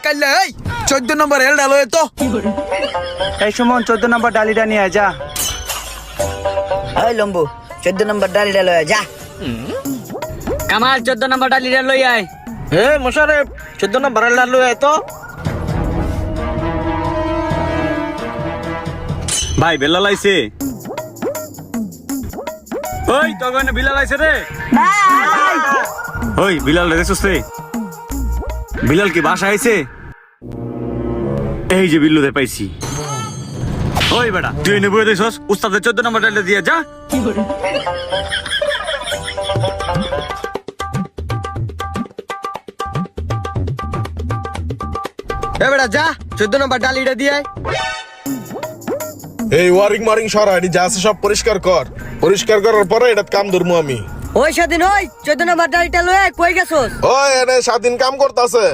কাইলে এই 14 নম্বর হেল ডালো তো এই সুমন 14 নম্বর ডালিটা নিয়ে আয়, যা। ওই লম্বু 14 নম্বর ডালিটা লয়ে যা। কামাল 14 নম্বর ডালিটা লই আয়। হে মোশারেফ 14 নম্বর হেল লই আয় তো। ভাই বেলাল আইছে। ওই তোর গানে বিলাল আইছে রে। ওই বিলাল রে দেখছস রে? বিলাল কি বাসা আইছে? এই যে বিল্লু দে পাইছি। ওই বেটা তুই নেবো দেখছস উস্তাদের 14 নম্বর ডালে দিয়ে যা। এ বেটা যা 14 নম্বর ডালিটা দিয়ে আয়। এই ওয়ারিং মারিং সরা এটি যা আছে সব পরিষ্কার কর। পরিষ্কার করার পরে এটা কাম ধরবো আমি। ওই সেদিন ওই 14 নম্বর ডালিটা লয়ে কই গেছস? ওই এনে স্বাধীন কাম করতেছে।